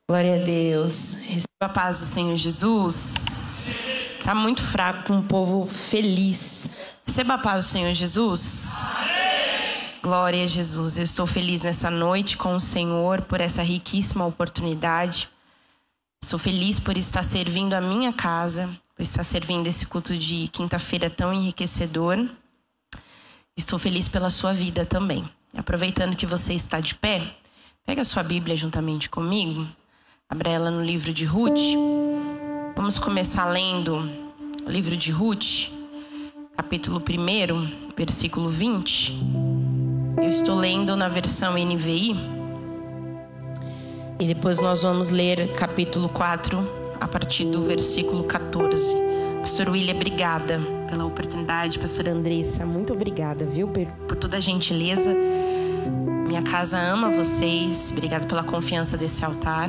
Glória a Deus. Receba a paz do Senhor Jesus. Está muito fraco com um povo feliz. Receba a paz do Senhor Jesus. Glória a Jesus. Eu estou feliz nessa noite com o Senhor por essa riquíssima oportunidade. Estou feliz por estar servindo a minha casa, por estar servindo esse culto de quinta-feira tão enriquecedor. Estou feliz pela sua vida também. Aproveitando que você está de pé, pega a sua Bíblia juntamente comigo. Abra ela no livro de Ruth. Vamos começar lendo o livro de Ruth, capítulo 1, versículo 20. Eu estou lendo na versão NVI. E depois nós vamos ler capítulo 4, a partir do versículo 14. Pastor William, obrigada pela oportunidade. Pastora Andressa, muito obrigada, viu? Por toda a gentileza. Minha casa ama vocês. Obrigada pela confiança desse altar.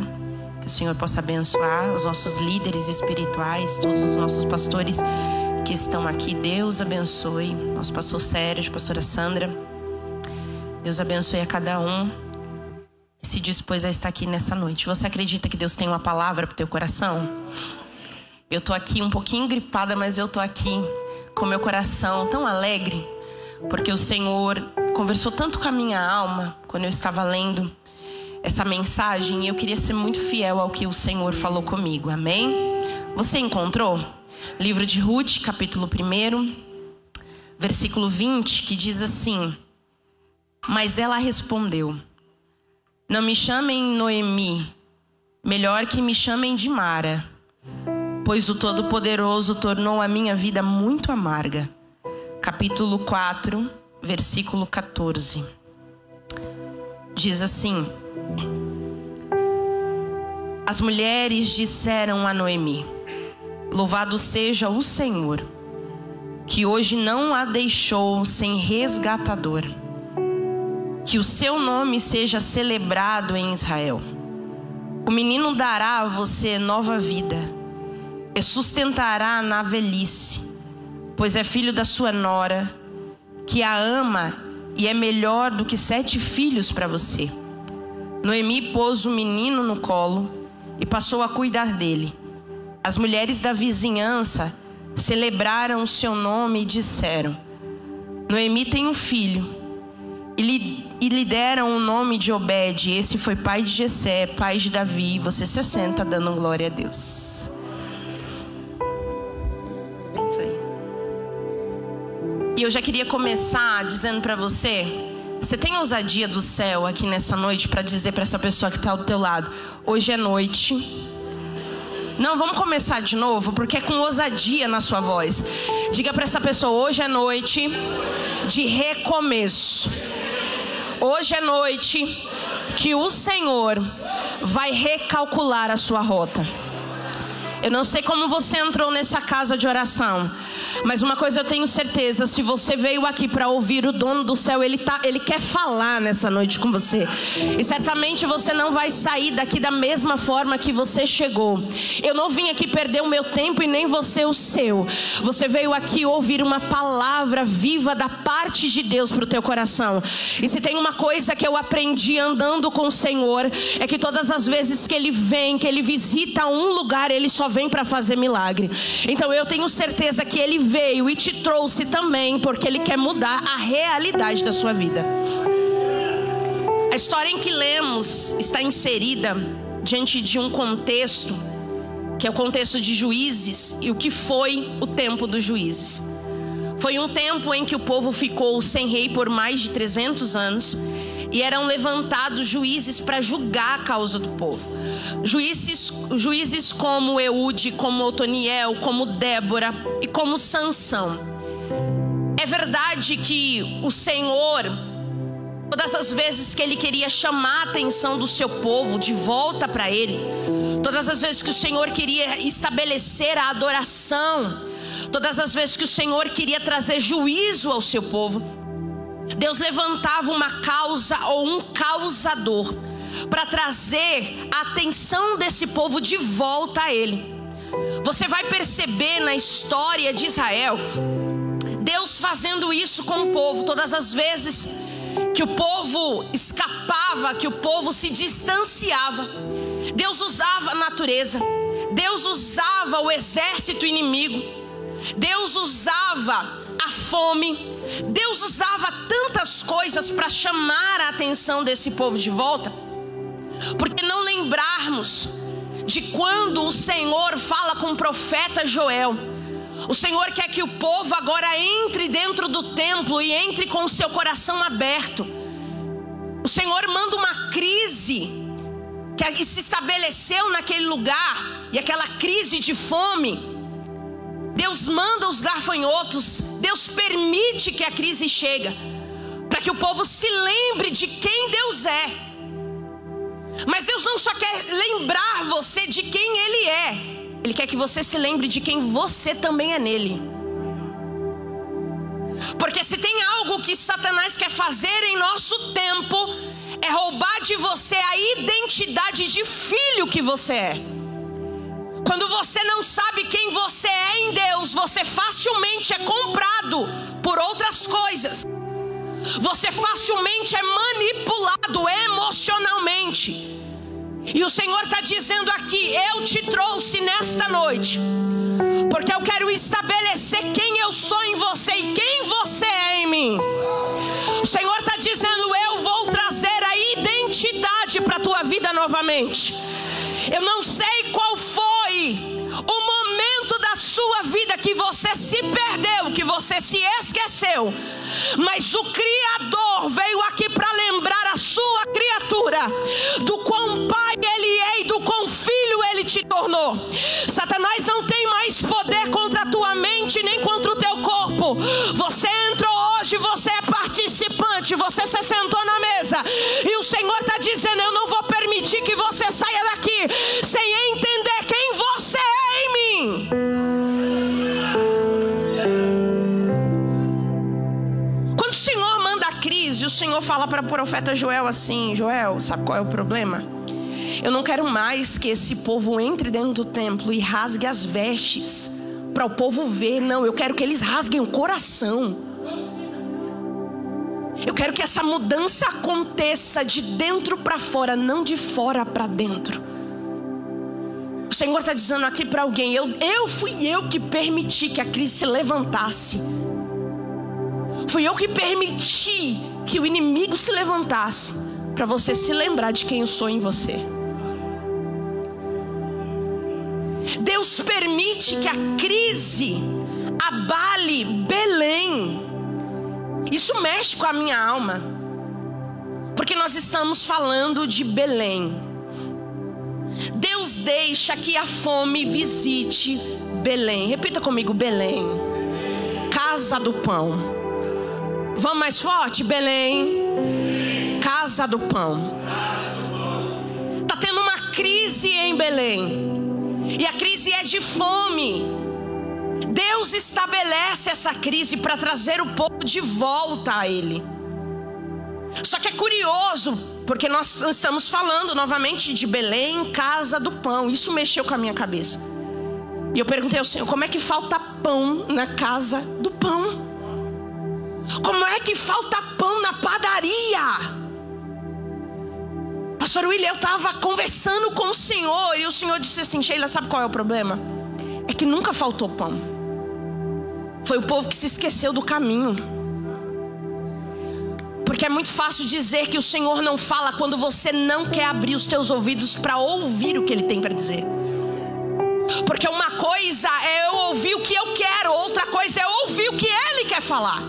Que o Senhor possa abençoar os nossos líderes espirituais, todos os nossos pastores que estão aqui. Deus abençoe. Nosso pastor Sérgio, pastora Sandra. Deus abençoe a cada um que se dispôs a estar aqui nessa noite. Você acredita que Deus tem uma palavra para o teu coração? Eu tô aqui um pouquinho gripada, mas eu tô aqui com meu coração tão alegre, porque o Senhor conversou tanto com a minha alma quando eu estava lendo essa mensagem, e eu queria ser muito fiel ao que o Senhor falou comigo. Amém? Você encontrou? Livro de Ruth, capítulo 1, versículo 20, que diz assim: Mas ela respondeu: Não me chamem Noemi, melhor que me chamem de Mara, pois o Todo-Poderoso tornou a minha vida muito amarga. Capítulo 4, versículo 14. Diz assim: As mulheres disseram a Noemi: Louvado seja o Senhor, que hoje não a deixou sem resgatador. Que o seu nome seja celebrado em Israel. O menino dará a você nova vida e sustentará na velhice, pois é filho da sua nora, que a ama e é melhor do que 7 filhos para você. Noemi pôs o menino no colo e passou a cuidar dele. As mulheres da vizinhança celebraram o seu nome e disseram: Noemi tem um filho. E lhe deram o nome de Obed. Esse foi pai de Jessé, pai de Davi. Você se assenta dando glória a Deus. É isso aí. E eu já queria começar dizendo para você: você tem ousadia do céu aqui nessa noite para dizer para essa pessoa que está ao teu lado: hoje é noite. Não, vamos começar de novo, porque é com ousadia na sua voz. Diga para essa pessoa: hoje é noite de recomeço. Hoje é noite que o Senhor vai recalcular a sua rota. Eu não sei como você entrou nessa casa de oração, mas uma coisa eu tenho certeza: se você veio aqui para ouvir o dono do céu, ele quer falar nessa noite com você. E certamente você não vai sair daqui da mesma forma que você chegou. Eu não vim aqui perder o meu tempo e nem você o seu. Você veio aqui ouvir uma palavra viva da parte de Deus para o teu coração. E se tem uma coisa que eu aprendi andando com o Senhor, é que todas as vezes que Ele vem, que Ele visita um lugar, Ele só vem para fazer milagre. Então eu tenho certeza que Ele veio e te trouxe também porque Ele quer mudar a realidade da sua vida. A história em que lemos está inserida diante de um contexto, que é o contexto de Juízes, e o que foi o tempo dos Juízes. Foi um tempo em que o povo ficou sem rei por mais de 300 anos e eram levantados juízes para julgar a causa do povo. Juízes como Eude, como Otoniel, como Débora e como Sansão. É verdade que o Senhor, todas as vezes que Ele queria chamar a atenção do seu povo de volta para Ele, todas as vezes que o Senhor queria estabelecer a adoração, todas as vezes que o Senhor queria trazer juízo ao seu povo, Deus levantava uma causa ou um causador para trazer a atenção desse povo de volta a Ele. Você vai perceber na história de Israel Deus fazendo isso com o povo. Todas as vezes que o povo escapava, que o povo se distanciava, Deus usava a natureza, Deus usava o exército inimigo, Deus usava a fome, Deus usava tantas coisas para chamar a atenção desse povo de volta. Porque não lembrarmos de quando o Senhor fala com o profeta Joel. O Senhor quer que o povo agora entre dentro do templo e entre com o seu coração aberto. O Senhor manda uma crise que se estabeleceu naquele lugar, e aquela crise de fome, Deus manda os gafanhotos, Deus permite que a crise chegue, para que o povo se lembre de quem Deus é. Mas Deus não só quer lembrar você de quem Ele é, Ele quer que você se lembre de quem você também é nele. Porque se tem algo que Satanás quer fazer em nosso tempo, é roubar de você a identidade de filho que você é. Quando você não sabe quem você é em Deus, você facilmente é comprado por outras coisas. Você facilmente é manipulado emocionalmente. E o Senhor está dizendo aqui: eu te trouxe nesta noite, porque eu quero estabelecer quem eu sou em você e quem você é em mim. O Senhor está dizendo: eu vou trazer a identidade para a tua vida novamente. Eu não sei qual foi o momento da sua vida que você se perdeu, que você se esqueceu, mas o Criador veio aqui para lembrar a sua criatura do quão pai Ele é e do quão filho Ele te tornou. Satanás não tem mais poder contra a tua mente nem contra o teu corpo. Você entrou hoje, você é participante, você se sentou na mesa, e o Senhor está dizendo: eu não vou permitir que você saia daqui sem entender quem você é em mim. Quando o Senhor manda a crise, o Senhor fala para o profeta Joel assim: Joel, sabe qual é o problema? Eu não quero mais que esse povo entre dentro do templo e rasgue as vestes para o povo ver. Não, eu quero que eles rasguem o coração. Eu quero que essa mudança aconteça de dentro para fora, não de fora para dentro. O Senhor está dizendo aqui para alguém: fui eu que permiti que a crise se levantasse. Fui eu que permiti que o inimigo se levantasse, para você se lembrar de quem eu sou em você. Deus permite que a crise abale Belém. Isso mexe com a minha alma, porque nós estamos falando de Belém. Deus deixa que a fome visite Belém. Repita comigo: Belém, casa do pão. Vamos mais forte: Belém, casa do pão. Está tendo uma crise em Belém, e a crise é de fome. Deus estabelece essa crise para trazer o povo de volta a Ele. Só que é curioso, porque nós estamos falando novamente de Belém, casa do pão. Isso mexeu com a minha cabeça. E eu perguntei ao Senhor: como é que falta pão na casa do pão? Como é que falta pão na padaria? Pastor William, eu estava conversando com o Senhor, e o Senhor disse assim: Sheila, sabe qual é o problema? É que nunca faltou pão. Foi o povo que se esqueceu do caminho. Porque é muito fácil dizer que o Senhor não fala quando você não quer abrir os teus ouvidos para ouvir o que Ele tem para dizer. Porque uma coisa é eu ouvir o que eu quero, outra coisa é ouvir o que Ele quer falar.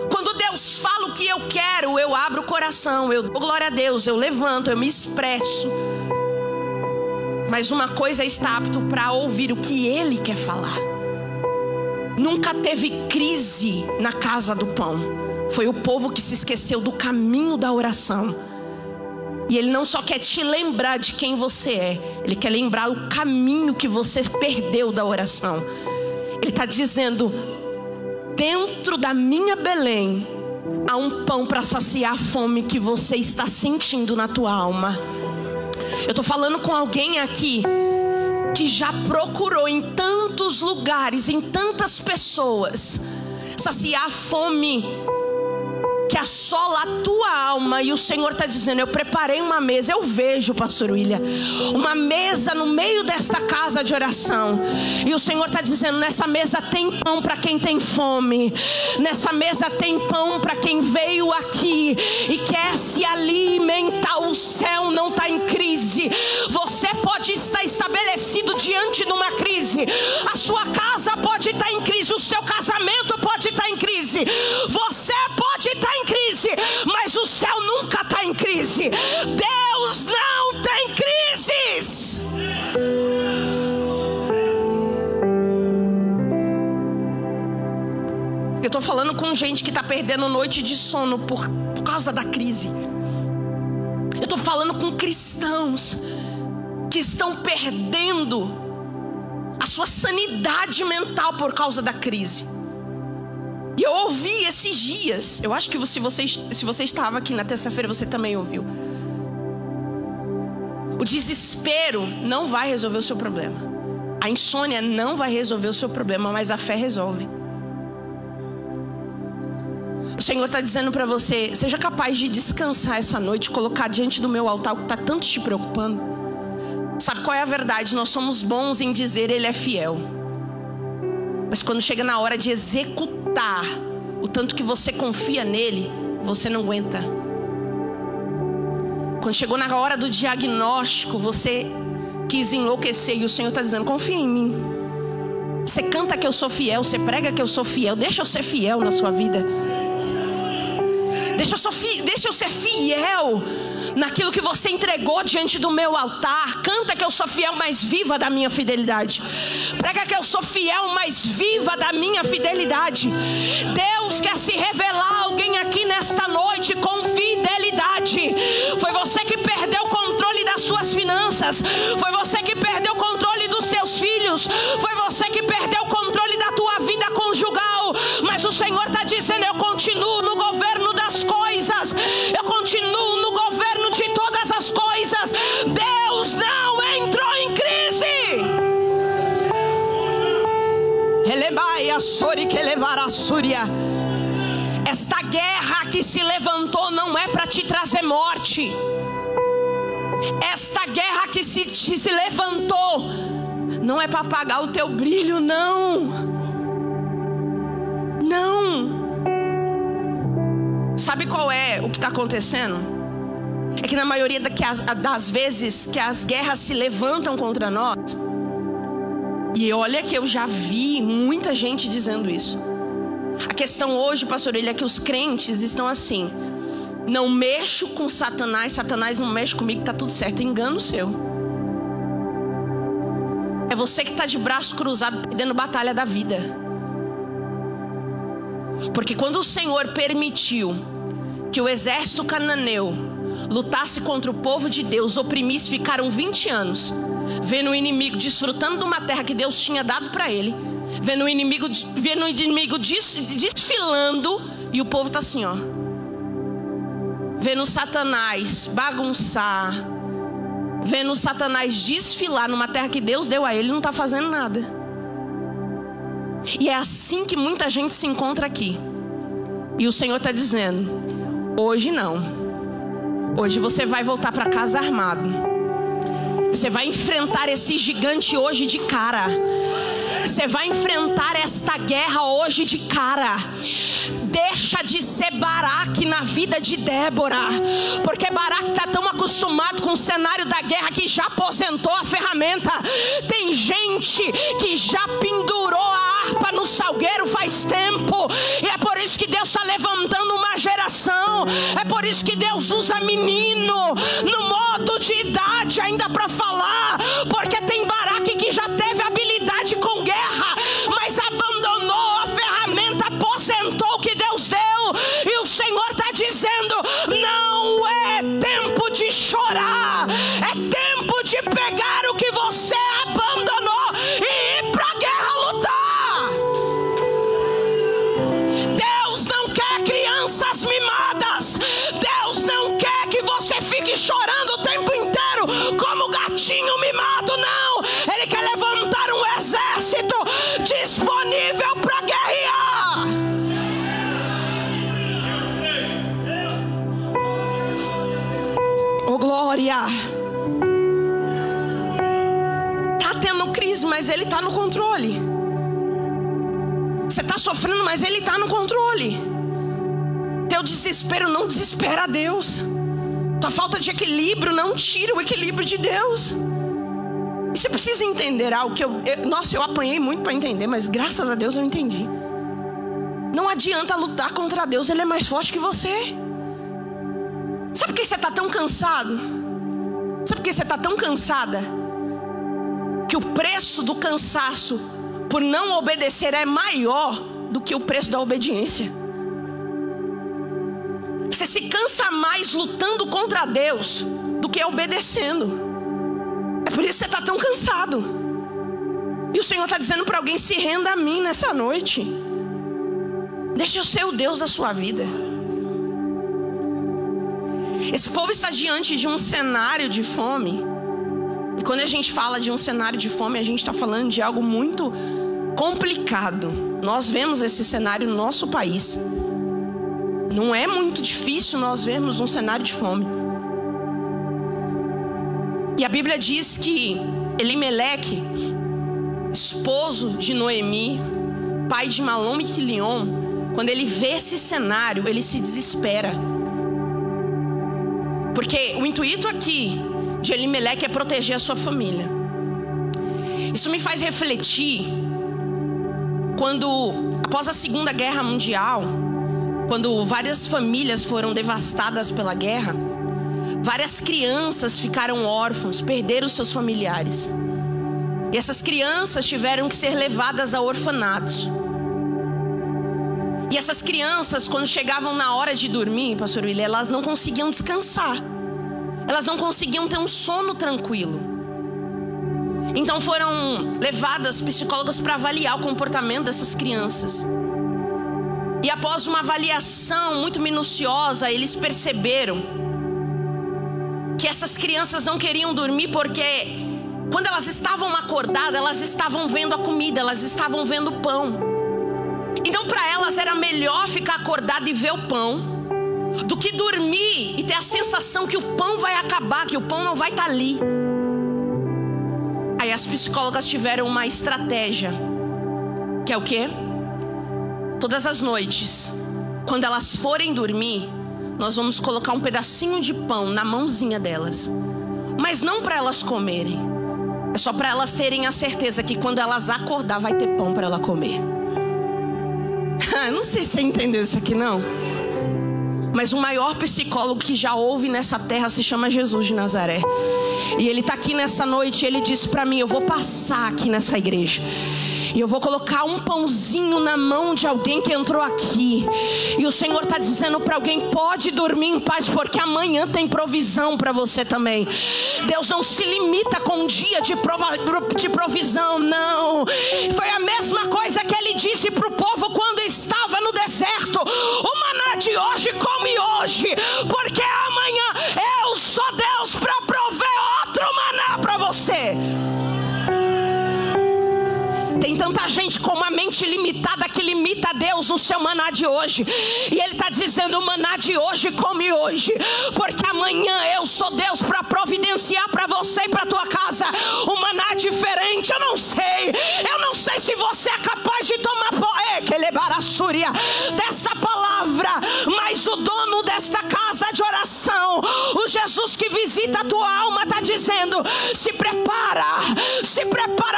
Quando Deus fala o que eu quero, eu abro o coração, eu dou glória a Deus, eu levanto, eu me expresso. Mas uma coisa é estar apto para ouvir o que Ele quer falar. Nunca teve crise na casa do pão. Foi o povo que se esqueceu do caminho da oração. E Ele não só quer te lembrar de quem você é, Ele quer lembrar o caminho que você perdeu da oração. Ele está dizendo: dentro da minha Belém há um pão para saciar a fome que você está sentindo na tua alma. Eu estou falando com alguém aqui que já procurou em tantos lugares, em tantas pessoas, saciar a fome que assola a tua alma. E o Senhor está dizendo: eu preparei uma mesa. Eu vejo, pastor William, uma mesa no meio desta casa de oração. E o Senhor está dizendo: nessa mesa tem pão para quem tem fome. Nessa mesa tem pão para quem veio aqui e quer se alimentar. O céu não está em crise. Você pode estar estabelecido diante de uma crise. A sua casa pode estar em crise. O seu casamento pode estar em crise. Você pode estar em crise, mas o céu nunca está em crise. Deus não tem crises. Eu estou falando com gente que está perdendo noite de sono por causa da crise. Eu estou falando com cristãos que estão perdendo a sua sanidade mental por causa da crise. E eu ouvi esses dias, eu acho que se você estava aqui na terça-feira, você também ouviu. O desespero não vai resolver o seu problema. A insônia não vai resolver o seu problema, mas a fé resolve. O Senhor está dizendo para você: seja capaz de descansar essa noite, colocar diante do meu altar o que está tanto te preocupando. Sabe qual é a verdade? Nós somos bons em dizer Ele é fiel, mas quando chega na hora de executar o tanto que você confia nele, você não aguenta. Quando chegou na hora do diagnóstico, você quis enlouquecer. E o Senhor está dizendo: confia em mim. Você canta que eu sou fiel, você prega que eu sou fiel. Deixa eu ser fiel na sua vida. Deixa eu ser fiel naquilo que você entregou diante do meu altar. Canta que eu sou fiel, mais viva da minha fidelidade. Prega que eu sou fiel, mais viva da minha fidelidade. Deus quer se revelar a alguém aqui nesta noite com fidelidade. Foi você que perdeu o controle das suas finanças. Foi você que perdeu o controle dos teus filhos. Foi você que perdeu o controle da tua vida conjugal. Mas o Senhor está dizendo: eu continuo no governo das coisas. Eu continuo no governo de todas as coisas. Deus não entrou em crise. Esta guerra que se levantou não é para te trazer morte. Esta guerra que se levantou não é para apagar o teu brilho, não. Não. Sabe qual é o que está acontecendo? É que na maioria das vezes que as guerras se levantam contra nós, e olha que eu já vi muita gente dizendo isso. A questão hoje, pastor, é que os crentes estão assim: não mexo com Satanás, Satanás não mexe comigo, tá tudo certo. Engano seu. É você que está de braço cruzado perdendo batalha da vida. Porque quando o Senhor permitiu que o exército cananeu lutasse contra o povo de Deus, oprimisse, ficaram 20 anos vendo o inimigo desfrutando de uma terra que Deus tinha dado para ele, vendo o inimigo desfilando, e o povo está assim, ó, vendo Satanás bagunçar, vendo Satanás desfilar numa terra que Deus deu a ele, não está fazendo nada. E é assim que muita gente se encontra aqui. E o Senhor está dizendo: hoje não. Hoje você vai voltar para casa armado. Você vai enfrentar esse gigante hoje de cara. Você vai enfrentar esta guerra hoje de cara. Deixa de ser Baraque na vida de Débora, porque Baraque está tão acostumado com o cenário da guerra que já aposentou a ferramenta. Tem gente que já pendurou a harpa no salgueiro faz tempo, e é por isso que Deus está levantando uma geração. É por isso que Deus usa menino no modo de idade ainda para falar, porque tem Baraque que já teve habilidade com guerra, mas abandonou a ferramenta, aposentou o que Deus deu. E o Senhor está dizendo: não é tempo de chorar, é tempo de pegar o que você abandonou e ir para a guerra lutar. Deus não quer crianças mimadas. Deus não quer que você fique chorando o tempo inteiro como gatinho mimado, não. Ele quer levantar um exército disponível para guerrear. glória. Está tendo crise, mas Ele está no controle. Você está sofrendo, mas Ele está no controle. Teu desespero não desespera a Deus. Tua falta de equilíbrio não tira o equilíbrio de Deus. E você precisa entender algo que eu apanhei muito para entender, mas graças a Deus eu entendi. Não adianta lutar contra Deus, Ele é mais forte que você. Sabe por que você está tão cansado? Sabe por que você está tão cansada? Que o preço do cansaço por não obedecer é maior do que o preço da obediência. Você se cansa mais lutando contra Deus do que obedecendo. É por isso que você está tão cansado. E o Senhor está dizendo para alguém: se renda a mim nessa noite. Deixa eu ser o Deus da sua vida. Esse povo está diante de um cenário de fome. E quando a gente fala de um cenário de fome, a gente está falando de algo muito complicado. Nós vemos esse cenário no nosso país. Não é muito difícil nós vermos um cenário de fome. E a Bíblia diz que Elimeleque, esposo de Noemi, pai de Malom e Quilion, quando ele vê esse cenário, ele se desespera. Porque o intuito aqui de Elimeleque é proteger a sua família. Isso me faz refletir quando, após a Segunda Guerra Mundial, quando várias famílias foram devastadas pela guerra, várias crianças ficaram órfãos, perderam seus familiares. E essas crianças tiveram que ser levadas a orfanatos. E essas crianças, quando chegavam na hora de dormir, pastor William, elas não conseguiam descansar. Elas não conseguiam ter um sono tranquilo. Então foram levadas psicólogas para avaliar o comportamento dessas crianças. E após uma avaliação muito minuciosa, eles perceberam que essas crianças não queriam dormir porque quando elas estavam acordadas, elas estavam vendo a comida, elas estavam vendo o pão. Então para elas era melhor ficar acordada e ver o pão do que dormir e ter a sensação que o pão vai acabar, que o pão não vai estar ali. Aí as psicólogas tiveram uma estratégia, que é o quê? Todas as noites, quando elas forem dormir, nós vamos colocar um pedacinho de pão na mãozinha delas. Mas não para elas comerem, é só para elas terem a certeza que quando elas acordar vai ter pão para ela comer. Não sei se você entendeu isso aqui não. Mas o maior psicólogo que já houve nessa terra se chama Jesus de Nazaré. E ele está aqui nessa noite e ele disse para mim: eu vou passar aqui nessa igreja e eu vou colocar um pãozinho na mão de alguém que entrou aqui. E o Senhor está dizendo para alguém: pode dormir em paz, porque amanhã tem provisão para você também. Deus não se limita com um dia de provisão, não. Foi a mesma coisa que Ele disse para o povo quando estava no deserto: o maná de hoje come hoje, porque amanhã eu sou Deus para prover outro maná para você. Tem tanta gente com uma mente limitada que limita a Deus no seu maná de hoje. E Ele está dizendo: o maná de hoje come hoje, porque amanhã eu sou Deus para providenciar para você e para tua casa um maná diferente. Eu não sei se você é capaz de tomar desta palavra, mas o dono desta casa de oração, o Jesus que visita a tua alma, está dizendo: se prepara,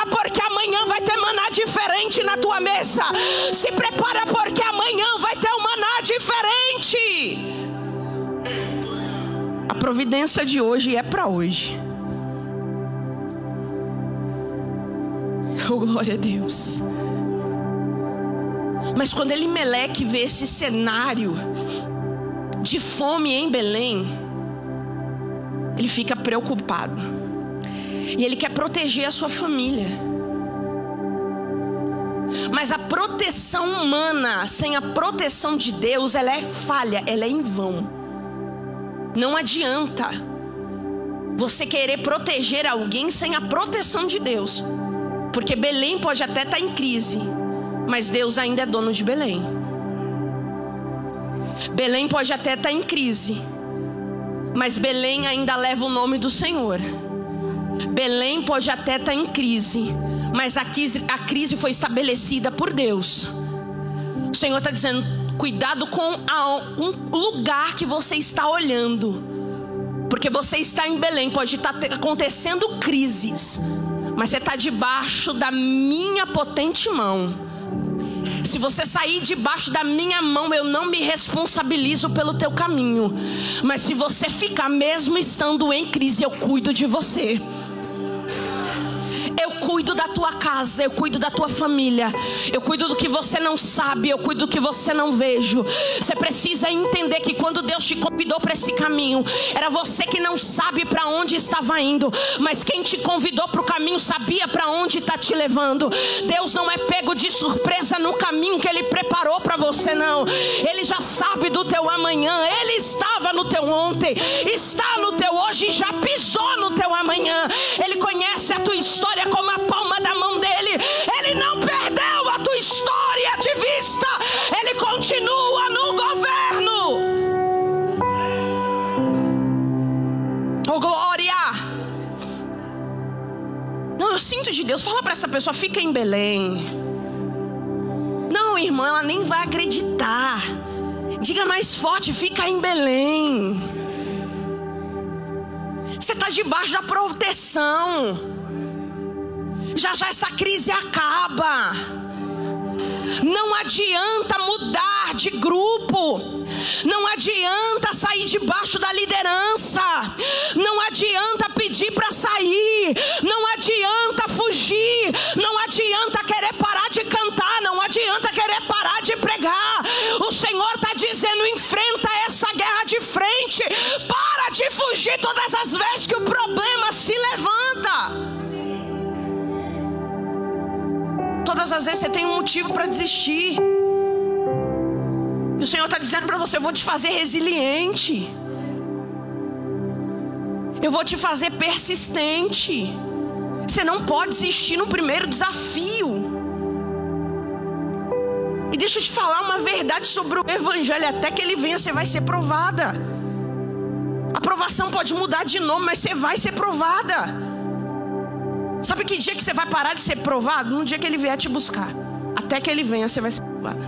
porque amanhã vai ter maná diferente na tua mesa. Se prepara, porque amanhã vai ter um maná diferente. A providência de hoje é para hoje. Oh, glória a Deus. Mas quando Elimeleque vê esse cenário de fome em Belém, ele fica preocupado. E ele quer proteger a sua família. Mas a proteção humana sem a proteção de Deus, ela é falha, ela é em vão. Não adianta você querer proteger alguém sem a proteção de Deus. Porque Belém pode até estar em crise, mas Deus ainda é dono de Belém. Belém pode até estar em crise, Mas Belém ainda leva o nome do Senhor. Belém pode até estar em crise, mas a crise foi estabelecida por Deus. O Senhor está dizendo: cuidado com o lugar que você está olhando, porque você está em Belém, pode estar acontecendo crises, mas você está debaixo da minha potente mão. Se você sair debaixo da minha mão, eu não me responsabilizo pelo teu caminho. Mas se você ficar mesmo estando em crise, eu cuido de você. Eu cuido da tua casa, eu cuido da tua família, eu cuido do que você não sabe, eu cuido do que você não vejo. Você precisa entender que quando Deus te convidou para esse caminho, era você que não sabe para onde estava indo, mas quem te convidou para o caminho sabia para onde está te levando. Deus não é pego de surpresa no caminho que Ele preparou para você, não. Ele já sabe do teu amanhã. Ele estava no teu ontem, está no teu hoje e já pisou no teu amanhã. Ele conhece a tua história como a palma da mão dele. Ele não perdeu a tua história de vista. Ele continua no governo. Oh, glória! Não, eu sinto de Deus. Fala para essa pessoa: fica em Belém. Não, irmã, ela nem vai acreditar. Diga mais forte: fica em Belém. Você está debaixo da proteção. Já já essa crise acaba. Não adianta mudar de grupo. Não adianta sair debaixo da liderança. Não adianta pedir para sair. Não adianta fugir. Não adianta querer parar de cantar. Não adianta querer parar de pregar. O Senhor está dizendo: enfrenta essa guerra de frente. Para de fugir todas as vezes que o problema se levanta. Todas as vezes você tem um motivo para desistir. E o Senhor está dizendo para você: eu vou te fazer resiliente. Eu vou te fazer persistente. Você não pode desistir no primeiro desafio. E deixa eu te falar uma verdade sobre o Evangelho: até que ele venha, você vai ser provada. A provação pode mudar de nome, mas você vai ser provada. Sabe que dia que você vai parar de ser provado? No dia que ele vier te buscar. Até que ele venha, você vai ser provado.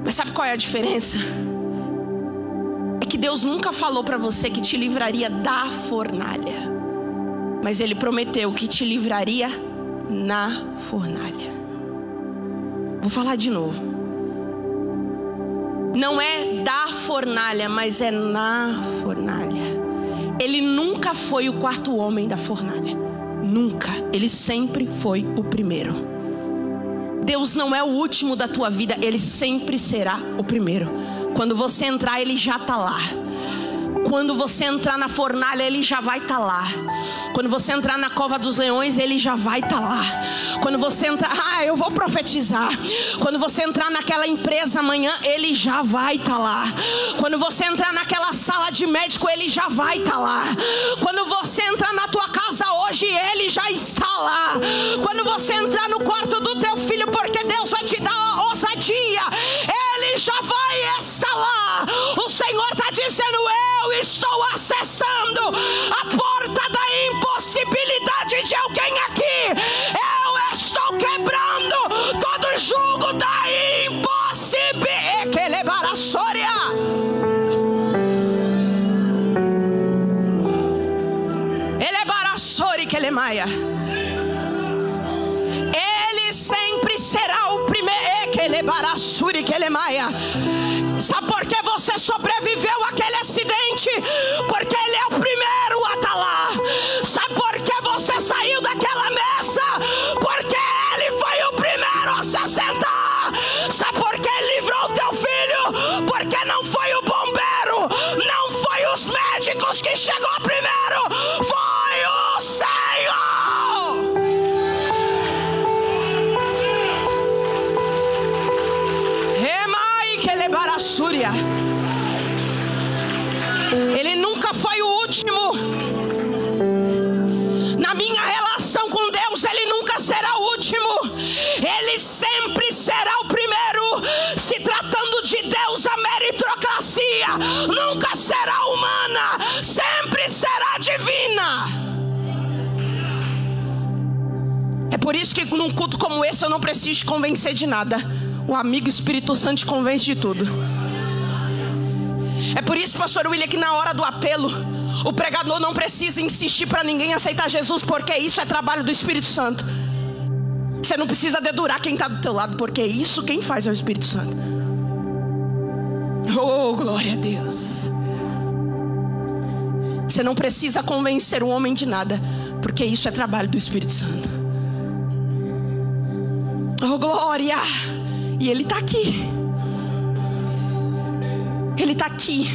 Mas sabe qual é a diferença? É que Deus nunca falou para você que te livraria da fornalha, mas Ele prometeu que te livraria na fornalha. Vou falar de novo. Não é da fornalha, mas é na fornalha. Ele nunca foi o quarto homem da fornalha. Nunca. Ele sempre foi o primeiro. Deus não é o último da tua vida. Ele sempre será o primeiro. Quando você entrar, Ele já está lá. Quando você entrar na fornalha, Ele já vai estar lá. Quando você entrar na cova dos leões, Ele já vai estar lá. Quando você entrar, eu vou profetizar. Quando você entrar naquela empresa amanhã, Ele já vai estar lá. Quando você entrar naquela sala de médico, Ele já vai estar lá. Quando você entrar na tua casa hoje, Ele já está lá. Quando você entrar no quarto do teu filho, porque Deus vai te dar a ousadia, Ele já vai estar lá. O Senhor está dizendo: eu estou acessando a porta da impossibilidade de alguém aqui. Eu estou quebrando todo jugo da impossibilidade. Que levar a sória. Elevar a sória que ele maia. Ele sempre será o primeiro. Que levar a sória que ele maia. Sabe por que você sobreviveu àquele acidente? Porque Ele é o primeiro a estar lá. Sabe por que você saiu daquela mesa? Porque Ele foi o primeiro a se sentar. Sabe por que Ele livrou o teu filho? Porque não foi o bombeiro, não foi os médicos que chegou primeiro, foi o Senhor. Remai que levar a súria. Ele nunca foi o último. Na minha relação com Deus, Ele nunca será o último. Ele sempre será o primeiro. Se tratando de Deus, a meritocracia será humana, sempre será divina. É por isso que num culto como esse eu não preciso te convencer de nada. O amigo Espírito Santo te convence de tudo. É por isso, pastor William, que na hora do apelo o pregador não precisa insistir para ninguém aceitar Jesus, porque isso é trabalho do Espírito Santo. Você não precisa dedurar quem está do teu lado, porque isso quem faz é o Espírito Santo. Oh, glória a Deus. Você não precisa convencer o homem de nada, porque isso é trabalho do Espírito Santo. Oh, glória. E Ele está aqui. Ele está aqui.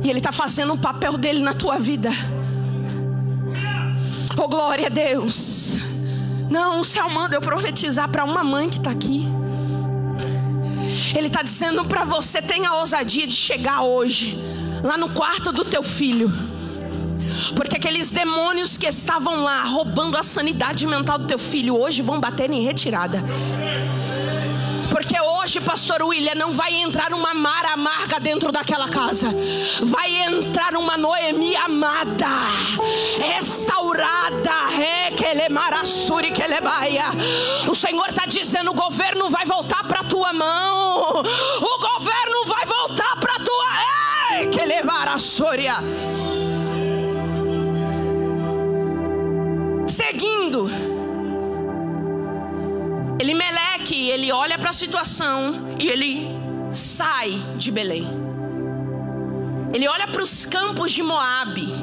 E Ele está fazendo o papel dele na tua vida. Oh, glória a Deus. Não, o céu manda eu profetizar para uma mãe que está aqui. Ele está dizendo para você: tenha a ousadia de chegar hoje lá no quarto do teu filho, porque aqueles demônios que estavam lá roubando a sanidade mental do teu filho hoje vão bater em retirada. Porque hoje, pastor William, não vai entrar uma Mara amarga dentro daquela casa. Vai entrar uma Noemi amada, restaurada. O Senhor está dizendo: o governo vai voltar para a tua mão. O governo vai voltar para a tua... Seguindo, Elimeleque, ele olha para a situação e ele sai de Belém. Ele olha para os campos de Moabe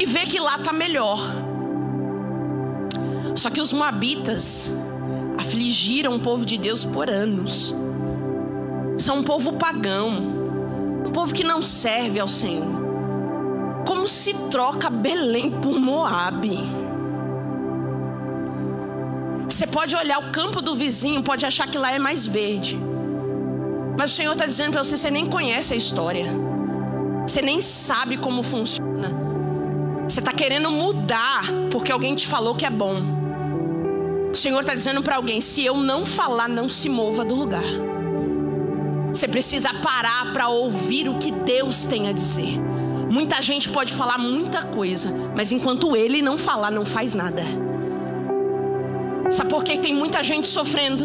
e vê que lá está melhor. Só que os moabitas afligiram o povo de Deus por anos. São um povo pagão, um povo que não serve ao Senhor. Como se troca Belém por Moabe? Você pode olhar o campo do vizinho, pode achar que lá é mais verde, mas o Senhor está dizendo para você: você nem conhece a história, você nem sabe como funciona. Você está querendo mudar porque alguém te falou que é bom. O Senhor está dizendo para alguém: se eu não falar, não se mova do lugar. Você precisa parar para ouvir o que Deus tem a dizer. Muita gente pode falar muita coisa, mas enquanto Ele não falar, não faz nada. Sabe por que tem muita gente sofrendo?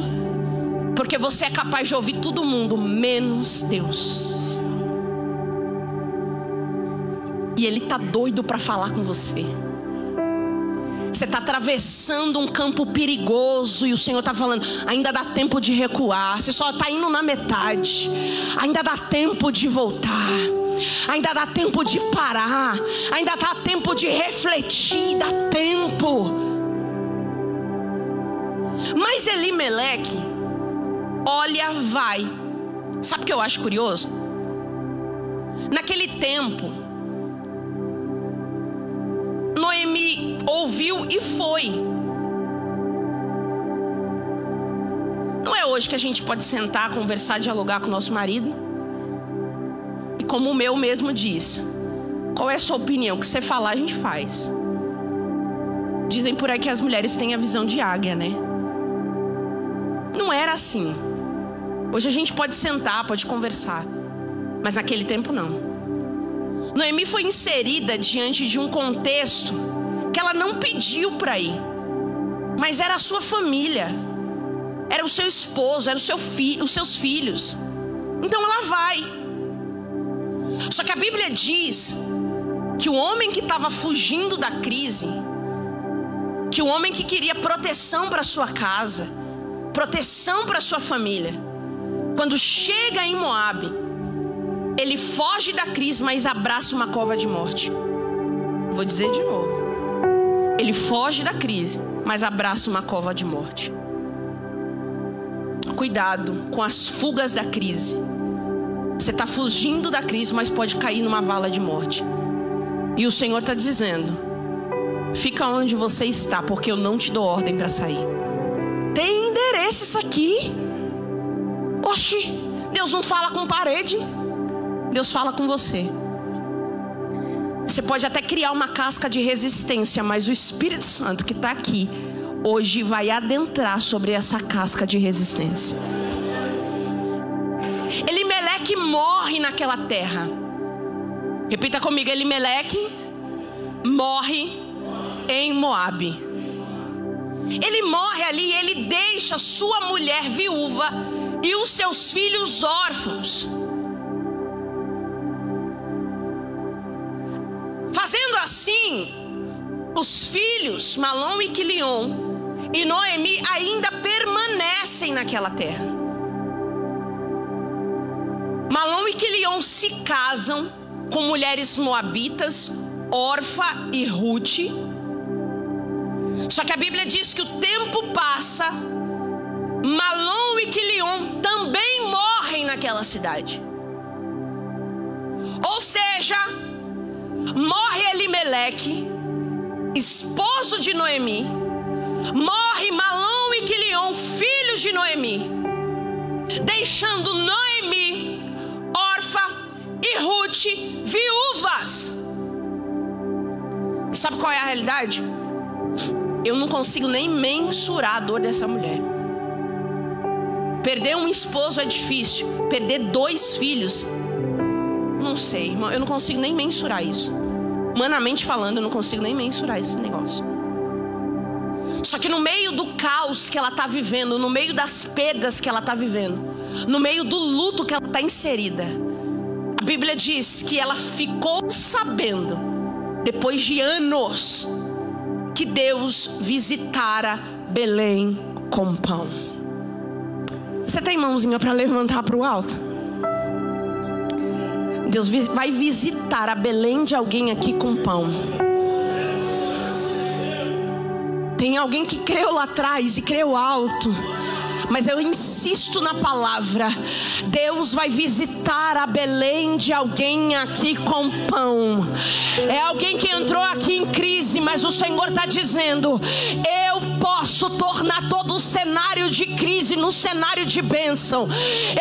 Porque você é capaz de ouvir todo mundo, menos Deus. E Ele está doido para falar com você. Você está atravessando um campo perigoso e o Senhor está falando: ainda dá tempo de recuar. Você só está indo na metade. Ainda dá tempo de voltar. Ainda dá tempo de parar. Ainda dá tempo de refletir. Dá tempo. Mas Elimeleque olha, vai. Sabe o que eu acho curioso? Naquele tempo, Noemi ouviu e foi. Não é hoje que a gente pode sentar, conversar, dialogar com o nosso marido? E como o meu mesmo diz: qual é a sua opinião? O que você falar, a gente faz. Dizem por aí que as mulheres têm a visão de águia, né? Não era assim. Hoje a gente pode sentar, pode conversar, mas naquele tempo não. Noemi foi inserida diante de um contexto que ela não pediu para ir, mas era a sua família, era o seu esposo, era os seus filhos. Então ela vai. Só que a Bíblia diz que o homem que estava fugindo da crise, que o homem que queria proteção para sua casa, proteção para sua família, quando chega em Moabe, ele foge da crise, mas abraça uma cova de morte. Vou dizer de novo: ele foge da crise, mas abraça uma cova de morte. Cuidado com as fugas da crise. Você está fugindo da crise, mas pode cair numa vala de morte. E o Senhor está dizendo: fica onde você está, porque eu não te dou ordem para sair. Tem endereço isso aqui? Oxi, Deus não fala com parede. Deus fala com você. Você pode até criar uma casca de resistência, mas o Espírito Santo que está aqui hoje vai adentrar sobre essa casca de resistência. Elimeleque naquela terra. Repita comigo: Elimeleque morre em Moabe. Ele morre ali, ele deixa sua mulher viúva e os seus filhos órfãos. Fazendo assim, os filhos Malom e Quilion e Noemi ainda permanecem naquela terra. Malom e Quilion se casam com mulheres moabitas, Orfa e Ruth. Só que a Bíblia diz que o tempo passa, Malom e Quilion também morrem naquela cidade. Ou seja, morre Elimeleque, esposo de Noemi, morre Malom e Quilion, filhos de Noemi, deixando Noemi, Orfa e Ruth viúvas. E sabe qual é a realidade? Eu não consigo nem mensurar a dor dessa mulher. Perder um esposo é difícil. Perder 2 filhos, não sei, irmão, eu não consigo nem mensurar isso. Humanamente falando, eu não consigo nem mensurar esse negócio. Só que no meio do caos que ela está vivendo, no meio das perdas que ela está vivendo, no meio do luto que ela está inserida, a Bíblia diz que ela ficou sabendo, depois de anos, que Deus visitara Belém com pão. Você tem mãozinha para levantar para o alto? Deus vai visitar a Belém de alguém aqui com pão. Tem alguém que creu lá atrás e creu alto, mas eu insisto na palavra. Deus vai visitar a Belém de alguém aqui com pão. É alguém que entrou aqui em crise, mas o Senhor está dizendo: eu posso tornar todo o cenário de crise no cenário de bênção.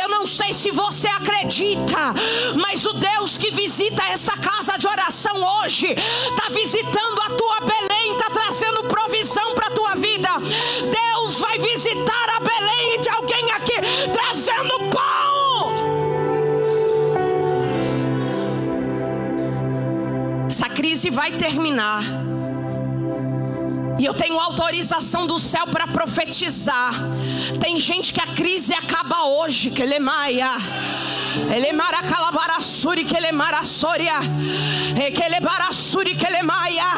Eu não sei se você acredita, mas o Deus que visita essa casa de oração hoje está visitando a tua Belém, está trazendo provisão para a tua vida. Deus vai visitar a Belém de alguém aqui, trazendo pão. Essa crise vai terminar, e eu tenho autorização do céu para profetizar. Tem gente que a crise acaba hoje, que ele é maia. Ele maracalabarassuri, que ele marassoria, que ele barassuri, que ele maia.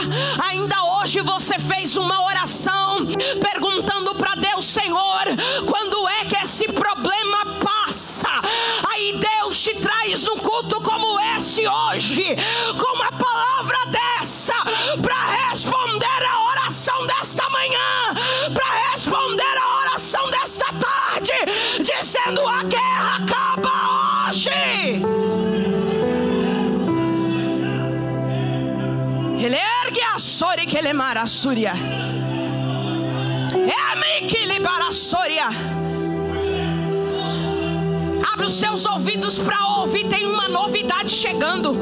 Ainda hoje você fez uma oração perguntando para Deus: Senhor, quando é que esse problema passa? Aí Deus te traz num culto como esse hoje, com uma palavra dessa, para responder a oração desta manhã, para responder a oração desta tarde, dizendo: a guerra acaba hoje. Ele ergue a sori que ele marassuria, é que ele barassoria. Abre os seus ouvidos para ouvir, tem uma novidade chegando.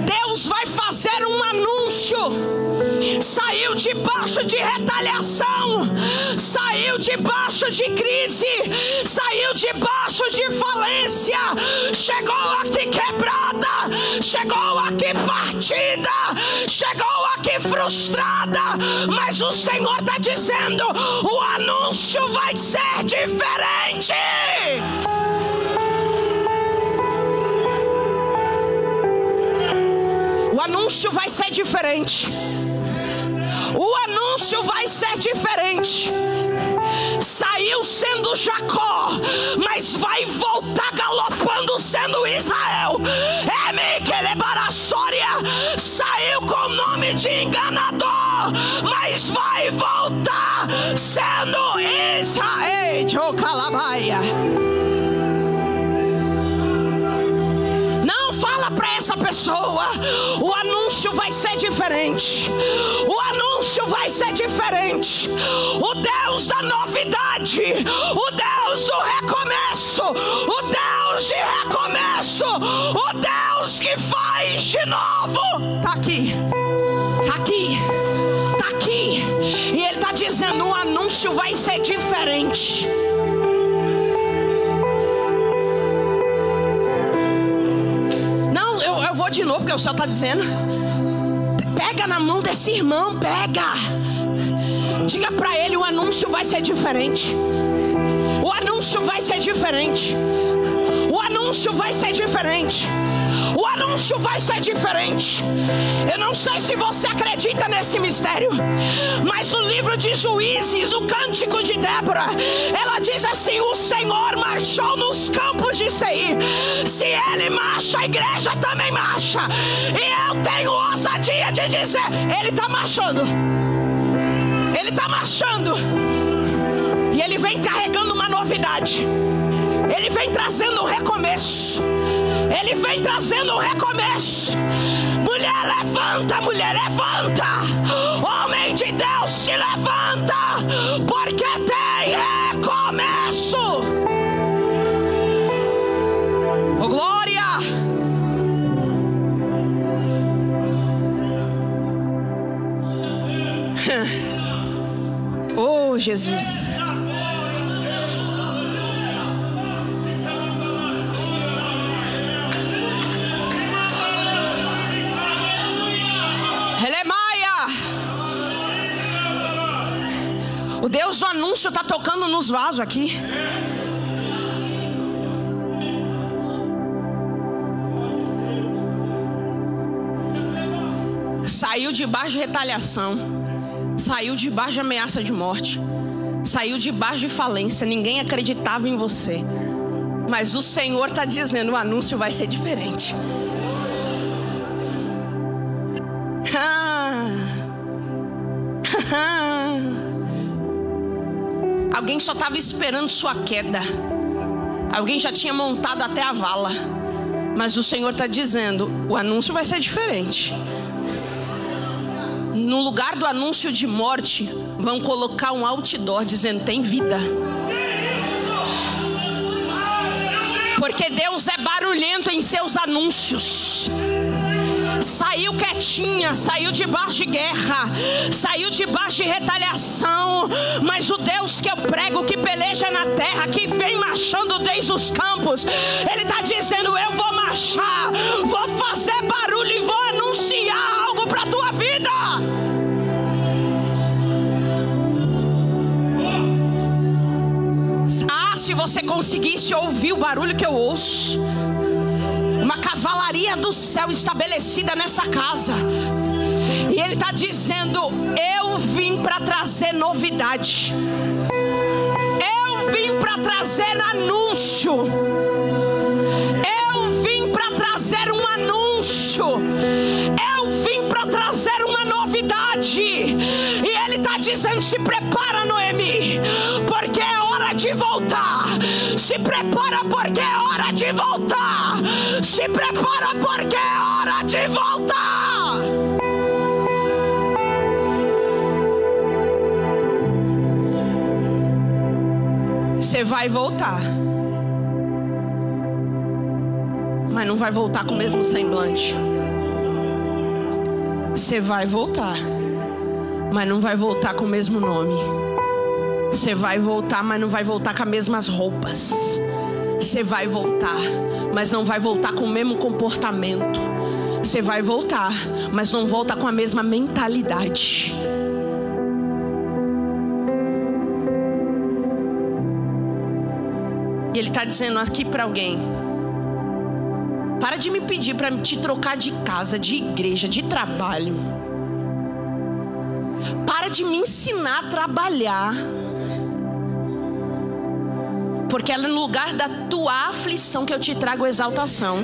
Deus vai fazer um anúncio. Saiu debaixo de retaliação, saiu debaixo de crise, saiu debaixo de falência, chegou aqui quebrada, chegou aqui partida, chegou aqui frustrada, mas o Senhor está dizendo: o anúncio vai ser diferente. O anúncio vai ser diferente. O anúncio vai ser diferente. Saiu sendo Jacó, mas vai voltar galopando sendo Israel. Saiu com o nome de enganador, mas vai voltar sendo Israel. Não fala para essa pessoa: o anúncio vai ser diferente. O anúncio vai ser diferente. O Deus da novidade, o Deus do recomeço, o Deus de recomeço, o Deus que faz de novo, tá aqui, tá aqui, tá aqui. E Ele está dizendo: o anúncio vai ser diferente. Senhor, porque o céu está dizendo. Pega na mão desse irmão, pega. Diga para ele, o anúncio vai ser diferente. O anúncio vai ser diferente. O anúncio vai ser diferente. O anúncio vai ser diferente. Eu não sei se você acredita nesse mistério, mas o livro de Juízes, no Cântico de Débora, ela diz assim: o Senhor marchou nos campos de Seir. Se ele marcha, a igreja também marcha. E eu tenho ousadia de dizer: ele está marchando. Ele está marchando. E ele vem carregando uma novidade. Ele vem trazendo um recomeço. Ele vem trazendo um recomeço. Mulher, levanta, mulher, levanta. Homem de Deus, se levanta, porque tem recomeço. Oh, glória. Oh, Jesus. O Deus do anúncio está tocando nos vasos aqui. Saiu debaixo de retaliação. Saiu debaixo de ameaça de morte. Saiu debaixo de falência. Ninguém acreditava em você. Mas o Senhor está dizendo: o anúncio vai ser diferente. Alguém só estava esperando sua queda. Alguém já tinha montado até a vala. Mas o Senhor está dizendo: o anúncio vai ser diferente. No lugar do anúncio de morte, vão colocar um outdoor dizendo: tem vida. Porque Deus é barulhento em seus anúncios. Saiu quietinha, saiu debaixo de guerra, saiu debaixo de retaliação. Mas o Deus que eu prego, que peleja na terra, que vem marchando desde os campos, Ele está dizendo: eu vou marchar, vou fazer barulho e vou anunciar algo para a tua vida. Ah, se você conseguisse ouvir o barulho que eu ouço. Uma cavalaria do céu estabelecida nessa casa. E Ele está dizendo: eu vim para trazer novidade. Eu vim para trazer anúncio. Eu vim para trazer um anúncio. Eu vim para trazer uma novidade. E Ele está dizendo: se prepara, Noemi, porque é hora de voltar. Se prepara, porque é hora de voltar. Se prepara, porque é hora de voltar. Você vai voltar, mas não vai voltar com o mesmo semblante. Você vai voltar, mas não vai voltar com o mesmo nome. Você vai voltar, mas não vai voltar com as mesmas roupas. Você vai voltar, mas não vai voltar com o mesmo comportamento. Você vai voltar, mas não volta com a mesma mentalidade. E Ele está dizendo aqui para alguém: para de me pedir para te trocar de casa, de igreja, de trabalho. Para de me ensinar a trabalhar. Porque é no lugar da tua aflição que eu te trago exaltação.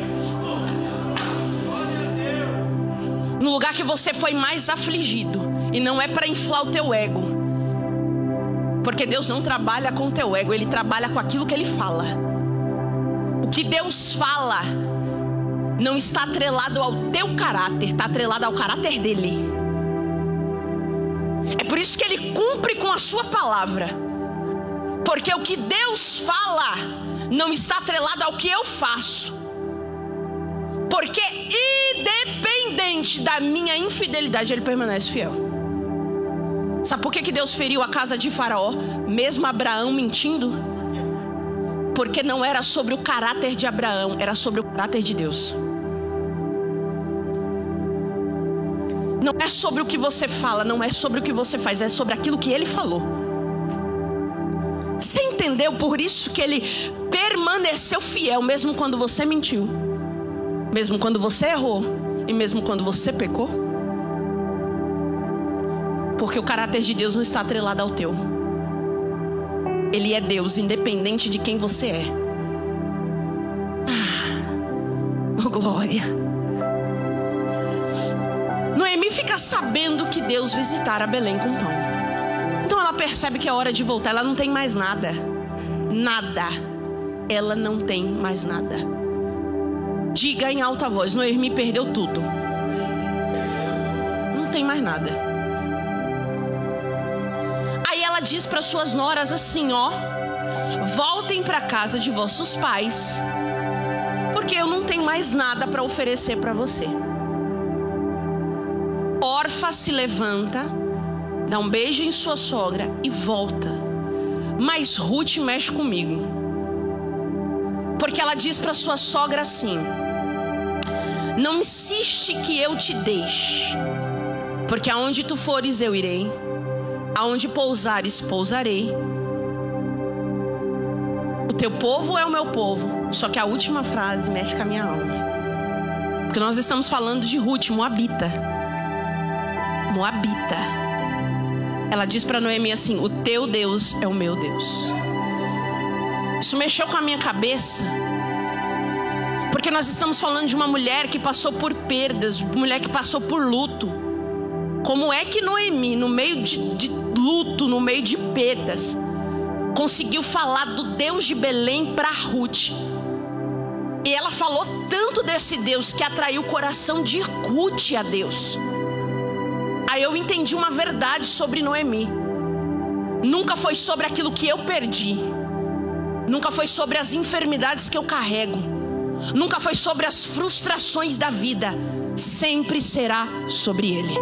No lugar que você foi mais afligido. E não é para inflar o teu ego. Porque Deus não trabalha com o teu ego. Ele trabalha com aquilo que Ele fala. O que Deus fala não está atrelado ao teu caráter. Está atrelado ao caráter dEle. É por isso que Ele cumpre com a sua palavra. Porque o que Deus fala não está atrelado ao que eu faço. Porque independente da minha infidelidade, Ele permanece fiel. Sabe por que Deus feriu a casa de Faraó, mesmo Abraão mentindo? Porque não era sobre o caráter de Abraão, era sobre o caráter de Deus. Não é sobre o que você fala, não é sobre o que você faz, é sobre aquilo que ele falou. Você entendeu? Por isso que ele permaneceu fiel, mesmo quando você mentiu, mesmo quando você errou e mesmo quando você pecou. Porque o caráter de Deus não está atrelado ao teu. Ele é Deus, independente de quem você é. Oh, glória. Noemi fica sabendo que Deus visitará Belém com pão. Então ela percebe que é hora de voltar. Ela não tem mais nada. Nada. Ela não tem mais nada. Diga em alta voz: Noemi perdeu tudo. Não tem mais nada. Aí ela diz para suas noras assim, ó: voltem para casa de vossos pais, porque eu não tenho mais nada para oferecer para você. Orfa se levanta, dá um beijo em sua sogra e volta. Mas Ruth mexe comigo, porque ela diz para sua sogra assim: não insiste que eu te deixe, porque aonde tu fores eu irei, aonde pousares pousarei. O teu povo é o meu povo. Só que a última frase mexe com a minha alma, porque nós estamos falando de Ruth, moabita. Moabita. Ela diz para Noemi assim: o teu Deus é o meu Deus. Isso mexeu com a minha cabeça, porque nós estamos falando de uma mulher que passou por perdas, mulher que passou por luto. Como é que Noemi, no meio de luto, no meio de perdas, conseguiu falar do Deus de Belém para Ruth? E ela falou tanto desse Deus que atraiu o coração de Ruth a Deus. Aí eu entendi uma verdade sobre Noemi. Nunca foi sobre aquilo que eu perdi. Nunca foi sobre as enfermidades que eu carrego. Nunca foi sobre as frustrações da vida. Sempre será sobre Ele.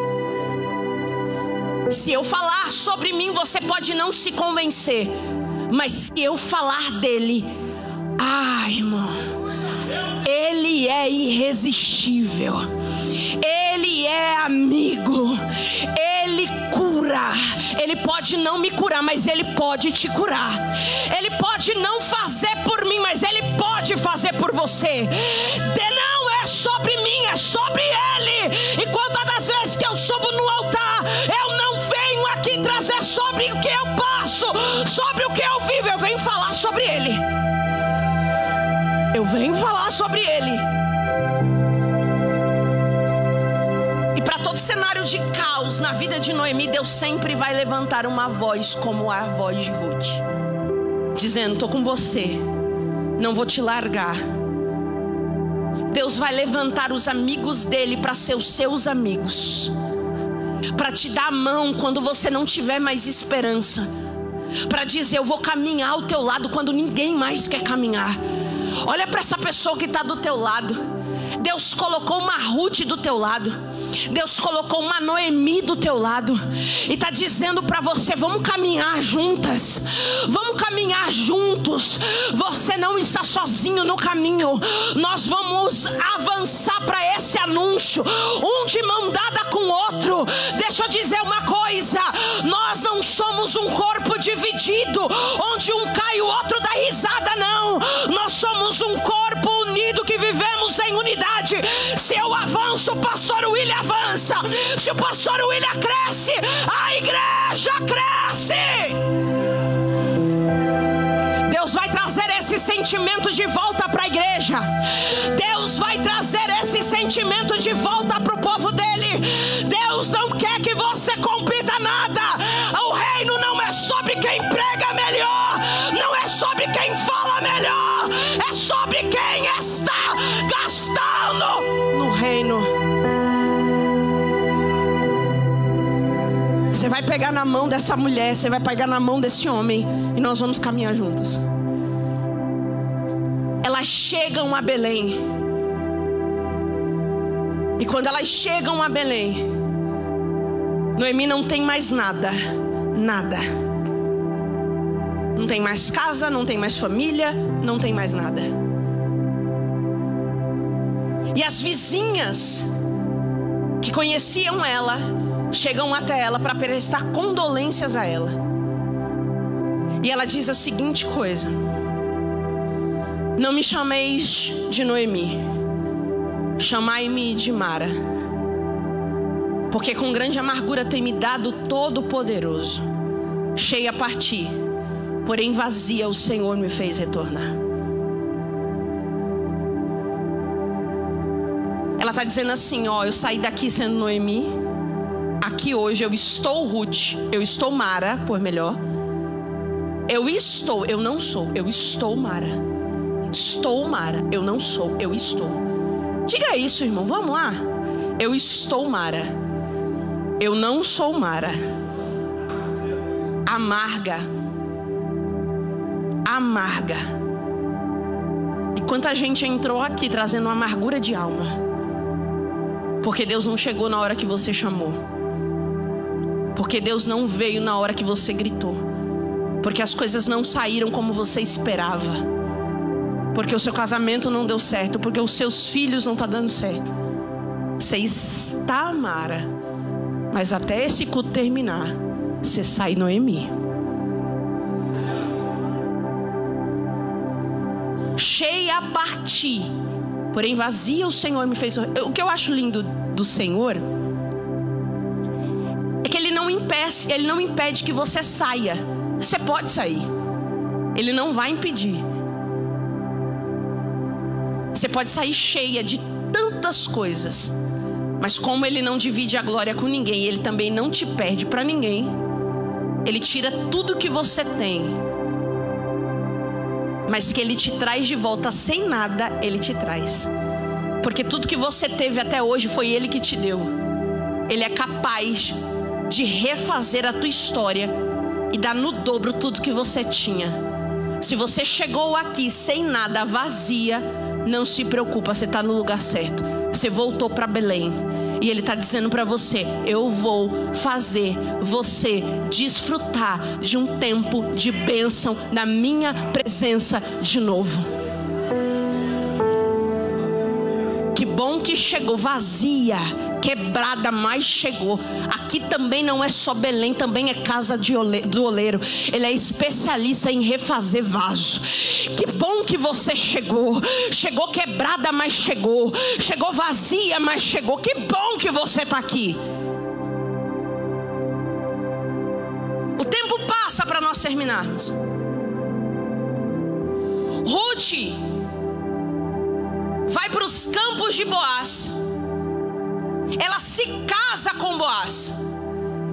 Se eu falar sobre mim, você pode não se convencer, mas se eu falar dele, irmão, Ele é irresistível. Ele é amigo. Ele cura. Ele pode não me curar, mas Ele pode te curar. Ele pode não fazer por mim, mas Ele pode fazer por você. Não é sobre mim, é sobre Ele. E quantas das vezes que eu subo no altar, eu não venho aqui trazer sobre o que eu passo, sobre o que eu vivo. Eu venho falar sobre Ele. Eu venho falar sobre Ele. E para todo cenário de caos na vida de Noemi, Deus sempre vai levantar uma voz como a voz de Ruth, dizendo: estou com você, não vou te largar. Deus vai levantar os amigos dele para ser os seus amigos, para te dar a mão quando você não tiver mais esperança, para dizer: eu vou caminhar ao teu lado quando ninguém mais quer caminhar. Olha para essa pessoa que está do teu lado. Deus colocou uma Ruth do teu lado. Deus colocou uma Noemi do teu lado. E está dizendo para você: vamos caminhar juntas. Vamos caminhar juntos. Você não está sozinho no caminho. Nós vamos avançar para esse anúncio, um de mão dada com o outro. Deixa eu dizer uma coisa: nós não somos um corpo dividido, onde um cai e o outro dá risada, não. Nós somos um corpo unido que vivemos em unidade. Se eu avanço, o pastor William avança. Se o pastor William cresce, a igreja cresce. Deus vai trazer esse sentimento de volta para a igreja. Deus vai trazer esse sentimento de volta para o povo dele. Deus não quer que você compita nada. O reino não é sobre quem prega melhor, não é sobre quem fala melhor, é sobre quem está gastando no reino. Você vai pegar na mão dessa mulher, você vai pegar na mão desse homem, e nós vamos caminhar juntos. Elas chegam a Belém. E quando elas chegam a Belém, Noemi não tem mais nada. Nada. Não tem mais casa, não tem mais família, não tem mais nada. E as vizinhas que conheciam ela, chegam até ela para prestar condolências a ela. E ela diz a seguinte coisa: não me chameis de Noemi, chamai-me de Mara, porque com grande amargura tem me dado Todo-Poderoso. Cheia parti, porém vazia o Senhor me fez retornar. Ela está dizendo assim, ó, eu saí daqui sendo Noemi, aqui hoje eu estou Ruth, eu estou Mara, por melhor. Eu não sou, eu estou Mara. Estou Mara, eu não sou, eu estou. Diga isso, irmão, vamos lá. Eu estou Mara, eu não sou Mara. Amarga. E quanta gente entrou aqui trazendo uma amargura de alma, porque Deus não chegou na hora que você chamou, porque Deus não veio na hora que você gritou, porque as coisas não saíram como você esperava, porque o seu casamento não deu certo, porque os seus filhos não estão dando certo. Você está Mara, mas até esse culto terminar, você sai Noemi. Cheia a partir, porém vazia o Senhor me fez. O que eu acho lindo do Senhor é que Ele não impede que você saia. Você pode sair, Ele não vai impedir. Você pode sair cheia de tantas coisas, mas como Ele não divide a glória com ninguém, Ele também não te perde para ninguém. Ele tira tudo que você tem, mas que Ele te traz de volta sem nada, Ele te traz. Porque tudo que você teve até hoje foi Ele que te deu. Ele é capaz de refazer a tua história e dar no dobro tudo que você tinha. Se você chegou aqui sem nada, vazia, não se preocupa, você está no lugar certo. Você voltou para Belém. E Ele está dizendo para você: eu vou fazer você desfrutar de um tempo de bênção na minha presença de novo. Que bom que chegou vazia, quebrada, mas chegou. Aqui também não é só Belém, também é casa do oleiro. Ele é especialista em refazer vaso. Que bom que você chegou. Chegou quebrada, mas chegou. Chegou vazia, mas chegou. Que bom que você está aqui. O tempo passa para nós terminarmos. Ruth vai para os campos de Boaz. Ela se casa com Boaz,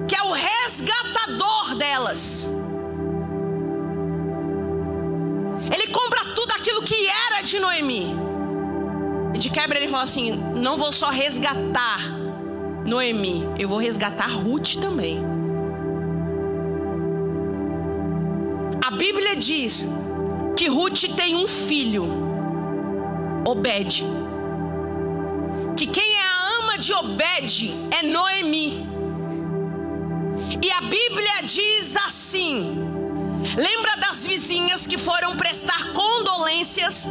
que é o resgatador delas. Ele compra tudo aquilo que era de Noemi. E de quebra ele fala assim: não vou só resgatar Noemi, eu vou resgatar Ruth também. A Bíblia diz que Ruth tem um filho, Obed. Que quem é a ama de Obed é Noemi. E a Bíblia diz assim: lembra das vizinhas que foram prestar condolências?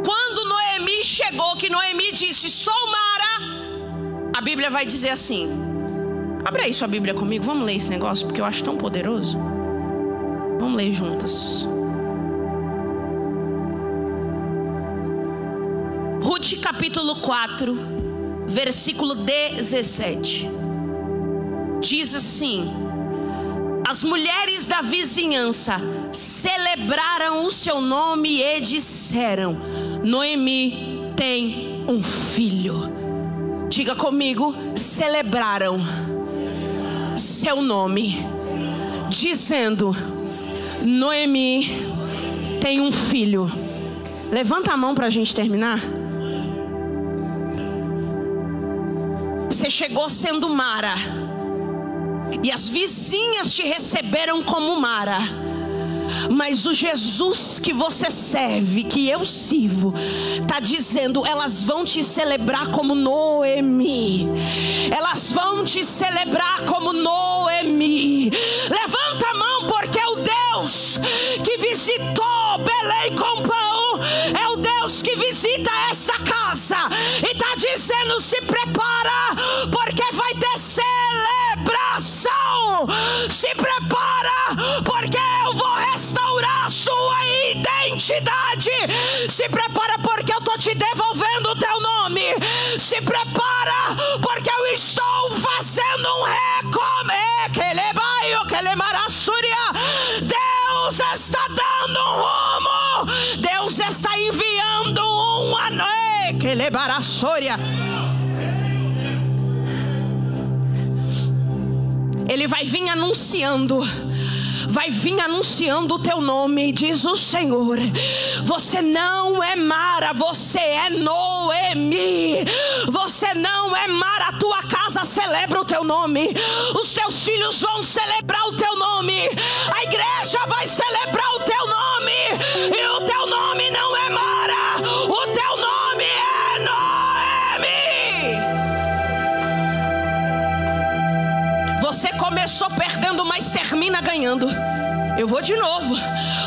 Quando Noemi chegou, que Noemi disse: sou Mara. A Bíblia vai dizer assim, abre aí sua Bíblia comigo, vamos ler esse negócio, porque eu acho tão poderoso. Vamos ler juntas. Ruth capítulo 4, versículo 17. Diz assim: as mulheres da vizinhança celebraram o seu nome e disseram: Noemi tem um filho. Diga comigo: celebraram seu nome, dizendo: Noemi tem um filho. Levanta a mão para a gente terminar. Você chegou sendo Mara, e as vizinhas te receberam como Mara. Mas o Jesus que você serve, que eu sirvo, está dizendo: elas vão te celebrar como Noemi. Elas vão te celebrar como Noemi. Levanta a mão, porque é o Deus que visitou Belém com pão, é o Deus que visita essa casa e está dizendo: dizendo: se prepara, porque vai ter celebração. Se prepara, porque eu vou restaurar a sua identidade. Se prepara, porque eu estou te devolvendo o teu nome. Se prepara, porque eu estou fazendo um recomeço. Deus está dando um rumo. Deus está enviando uma noite. Ele vai vir anunciando. Vai vir anunciando o teu nome, diz o Senhor. Você não é Mara, você é Noemi. Você não é Mara, a tua casa celebra o teu nome. Os teus filhos vão celebrar o teu nome. A igreja vai celebrar o teu nome. E o teu nome não é Mara, o teu nome é Noemi. Você começou perdendo, mas termina ganhando. Eu vou de novo.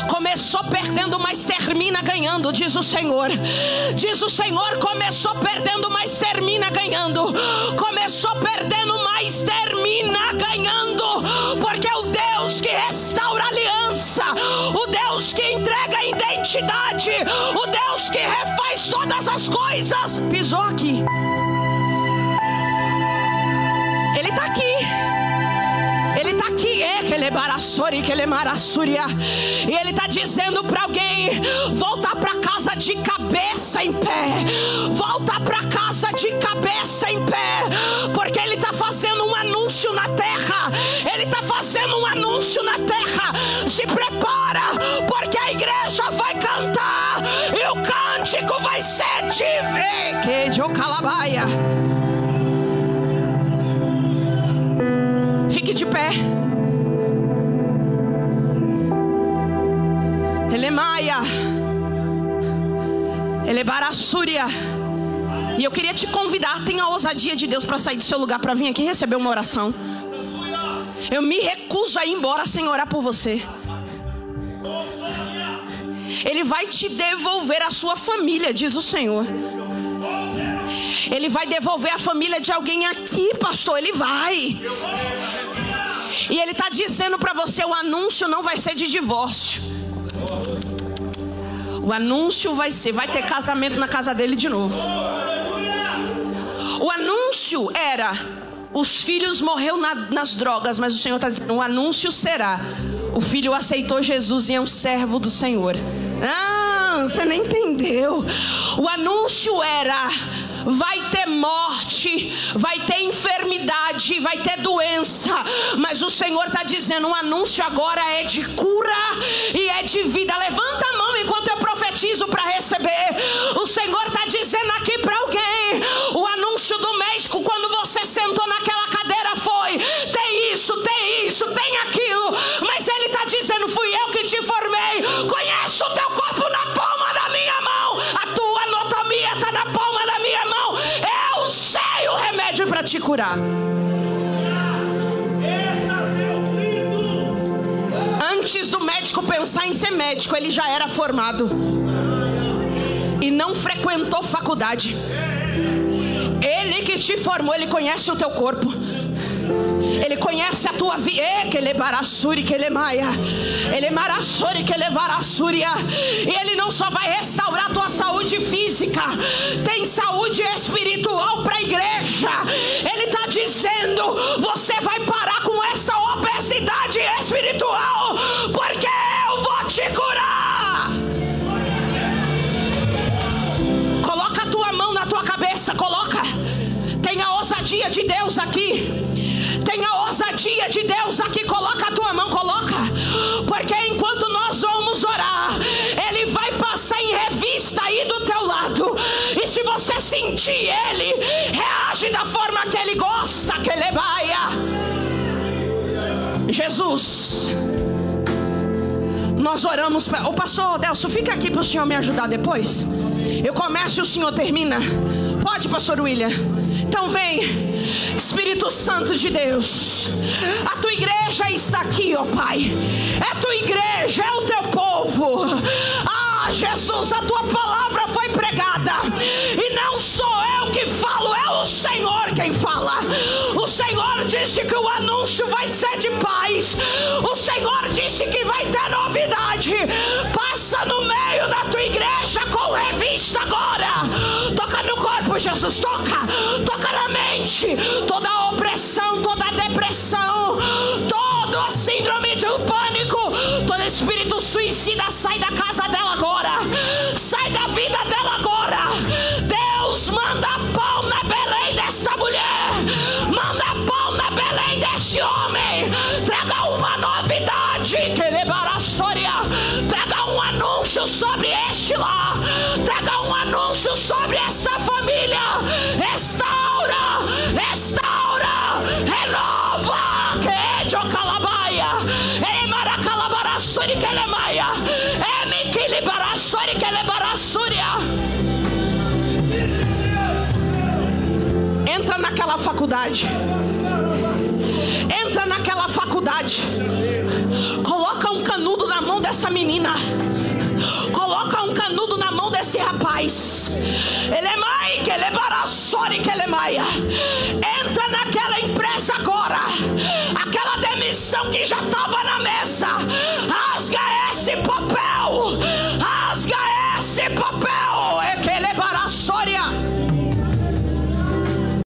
Começou perdendo, mas termina ganhando, diz o Senhor. Diz o Senhor: começou perdendo, mas termina ganhando. Começou perdendo, mas termina ganhando. Porque é o Deus que restaura a aliança, o Deus que entrega a identidade, o Deus que refaz todas as coisas. Pisou aqui. Ele está aqui. Ele está aqui, e ele está dizendo para alguém: voltar para casa de cabeça em pé. Volta para casa de cabeça em pé, porque ele está fazendo um anúncio na terra. Ele está fazendo um anúncio na terra. Se prepara, porque a igreja vai cantar e o cântico vai ser de Ocalabaia. Fique de pé. Elemaia, Elebarassúria. E eu queria te convidar, tenha a ousadia de Deus para sair do seu lugar, para vir aqui receber uma oração. Eu me recuso a ir embora sem orar por você. Ele vai te devolver a sua família, diz o Senhor. Ele vai devolver a família de alguém aqui, pastor. Ele vai. E ele está dizendo para você: o anúncio não vai ser de divórcio. O anúncio vai ter casamento na casa dele de novo. O anúncio era: os filhos morreram nas drogas. Mas o Senhor está dizendo: o anúncio será: o filho aceitou Jesus e é um servo do Senhor. Ah, você não entendeu. O anúncio era: vai ter morte, vai ter enfermidade, vai ter doença. Mas o Senhor está dizendo: o anúncio agora é de cura e é de vida. Levanta a mão enquanto eu profetizo para receber. O Senhor está dizendo aqui para alguém: o anúncio do médico quando você sentou naquela cadeira foi: tem isso, tem aquilo. Mas ele está dizendo: fui eu que te formei. Conheço o teu corpo na palma da minha mão. A tua anatomia está na palma da minha mão. Eu sei o remédio para te curar. Antes do médico pensar em ser médico, ele já era formado e não frequentou faculdade. Ele que te formou, ele conhece o teu corpo. Ele conhece a tua vida. E ele não só vai restaurar a tua saúde física, tem saúde espiritual para a igreja. Ele está dizendo: você vai parar com essa obesidade espiritual, porque eu vou te curar. Coloca a tua mão na tua cabeça, coloca. Tem a ousadia de Deus aqui. Tem a ousadia de Deus aqui. Coloca a tua mão, coloca. Porque enquanto nós vamos orar, Ele vai passar em revista aí do teu lado. E se você sentir Ele, reage da forma que Ele gosta. Que Ele vai. Jesus, nós oramos. O pastor Delcio, fica aqui para o senhor me ajudar depois. Eu começo e o senhor termina. Pode, pastor William? Então vem, Espírito Santo de Deus. A tua igreja está aqui, ó Pai. É a tua igreja, é o teu povo. Ah, Jesus, a tua palavra foi pregada. E não sou eu que falo, disse que o anúncio vai ser de paz. O Senhor disse que vai ter novidade. Passa no meio da tua igreja com revista agora. Toca no corpo, Jesus, toca na mente. Toda a opressão, toda a depressão, toda a síndrome do pânico, todo espírito suicida, sai da casa dela agora, sai da vida dela agora. Deus, manda pão na Belém desta mulher, manda pão na Belém deste homem. Traga uma novidade, que levará Sória. Traga um anúncio sobre este lar, traga um anúncio sobre esta família. Restaura, renova, que de Ocalabaia, Emaracalabarassuri que lemaia, Emiquilibarassuri que lebarassúria. Entra naquela faculdade. Entra naquela faculdade. Coloca um canudo na mão dessa menina. Coloca um canudo na mão desse rapaz. Ele é mãe, que ele é barassori, que ele é maia. Entra naquela empresa agora. Aquela demissão que já estava na mesa